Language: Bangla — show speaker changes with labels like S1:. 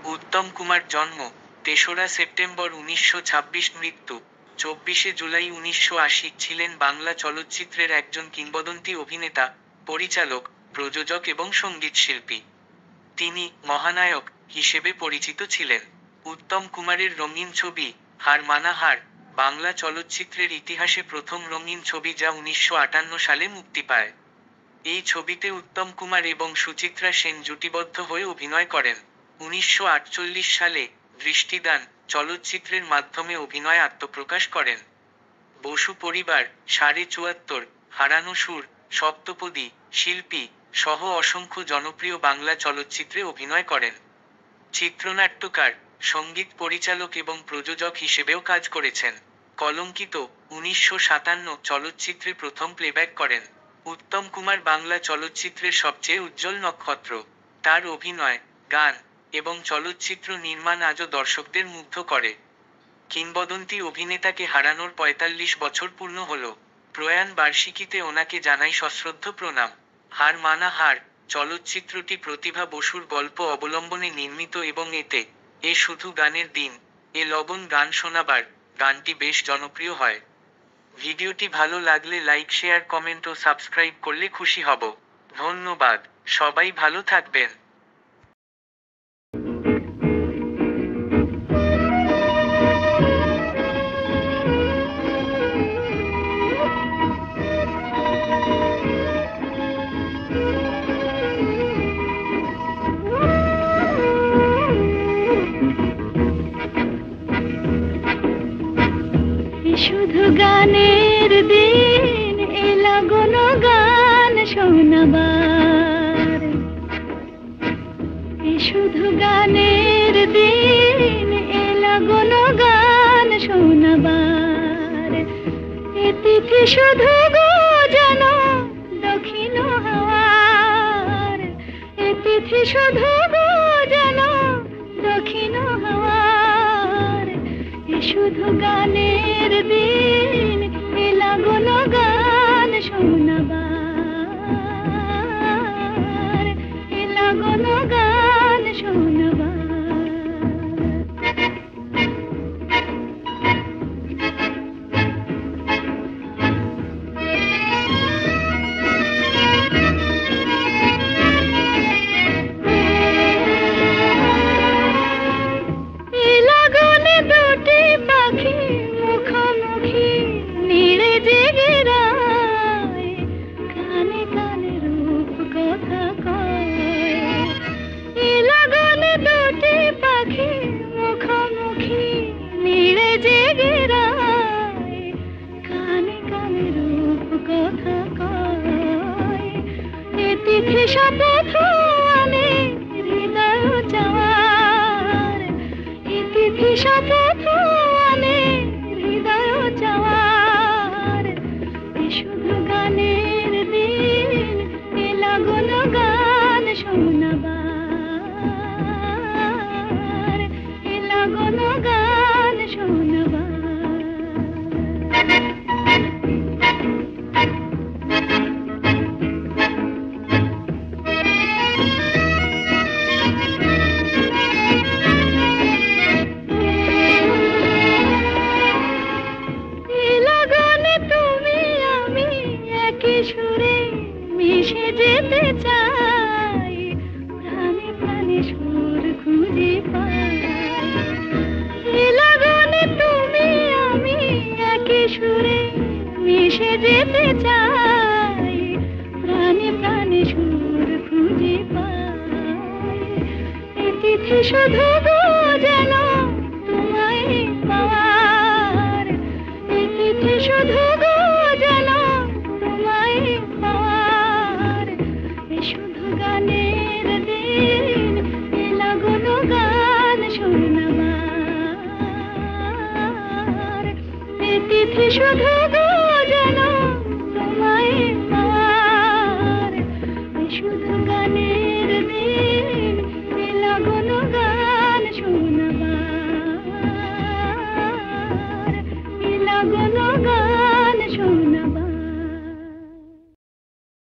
S1: উত্তম কুমার জন্ম ৩রা সেপ্টেম্বর ১৯২৬, মৃত্যু ২৪শে জুলাই ১৯৮০, ছিলেন বাংলা চলচ্চিত্রের একজন কিংবদন্তি অভিনেতা, পরিচালক, প্রযোজক এবং সঙ্গীতশিল্পী। তিনি মহানায়ক হিসেবে পরিচিত ছিলেন। উত্তম কুমারের রঙিন ছবি হার মানা হার বাংলা চলচ্চিত্রের ইতিহাসে প্রথম রঙিন ছবি, যা ১৯৫৮ সালে মুক্তি পায়। এই ছবিতে উত্তম কুমার এবং সুচিত্রা সেন জুটিবদ্ধ হয়ে অভিনয় করেন। ১৯৪৮ সালে দৃষ্টিদান চলচ্চিত্রের মাধ্যমে অভিনয়ে আত্মপ্রকাশ করেন। বসু পরিবার, ৭৪, হারানো সুর, সপ্তপদী, শিল্পী সহ অসংখ্য জনপ্রিয় বাংলা চলচ্চিত্রে অভিনয় করেন। চিত্রনাট্যকার, সঙ্গীত পরিচালক এবং প্রযোজক হিসেবেও কাজ করেছেন। কলঙ্কিত ১৯৫৭ চলচ্চিত্রে প্রথম প্লেব্যাক করেন। উত্তম কুমার বাংলা চলচ্চিত্রের সবচেয়ে উজ্জ্বল নক্ষত্র। তার অভিনয়, গান এবং চলচ্চিত্র নির্মাণ আজও দর্শকদের মুগ্ধ করে। কিংবদন্তি অভিনেতাকে হারানোর ৪৫ বছর পূর্ণ হলো। প্রয়াণ বার্ষিকীতে ওনাকে জানাই সশ্রদ্ধ প্রণাম। হার মানা হার চলচ্চিত্রটি প্রতিভা বসুর গল্প অবলম্বনে নির্মিত এবং এ শুধু গানের দিন, এ লগন গান শোনাবার গানটি বেশ জনপ্রিয় হয়। ভিডিওটি ভালো লাগলে লাইক, শেয়ার, কমেন্ট ও সাবস্ক্রাইব করলে খুশি হব। ধন্যবাদ। সবাই ভালো থাকবেন।
S2: শুধু গানের দিন, এলা গণ গান শোনাবার। শুধু গানের দিন, এলা গণ গান শোনাবার। এ তিথি শুধু গো যেন দক্ষিণ হাওয়ার। এ তিথি শুধু গো যেন দক্ষিণ হাওয়ার। শুধু গানের দিন, এলা গণ গান শোনাবার। এলা গণ গান শোনাবার। তিথি শপথ আনে হৃদয় চাওয়ার। তিথি শপথ আনে হৃদয় চাওয়ার। শুধু গানের দিন, এলা গণ গান শোনাবার। এলা গণ গান শোনাবার। সুরে মিশে যেতে চাই, প্রাণে প্রাণে সুর খুঁজে পাই। লগনে তুমি আমি একই সুরে মিশে যেতে চাই, প্রাণে প্রাণে সুর খুঁজে পাই। এ তিথি শুধু গো যেন তোমায় পাওয়ার। এ তিথি শুধু গো যেন পাওয়ার। শুধু গানের দিন, এলা গণ গান শোনাবার। এ তিথি শুধু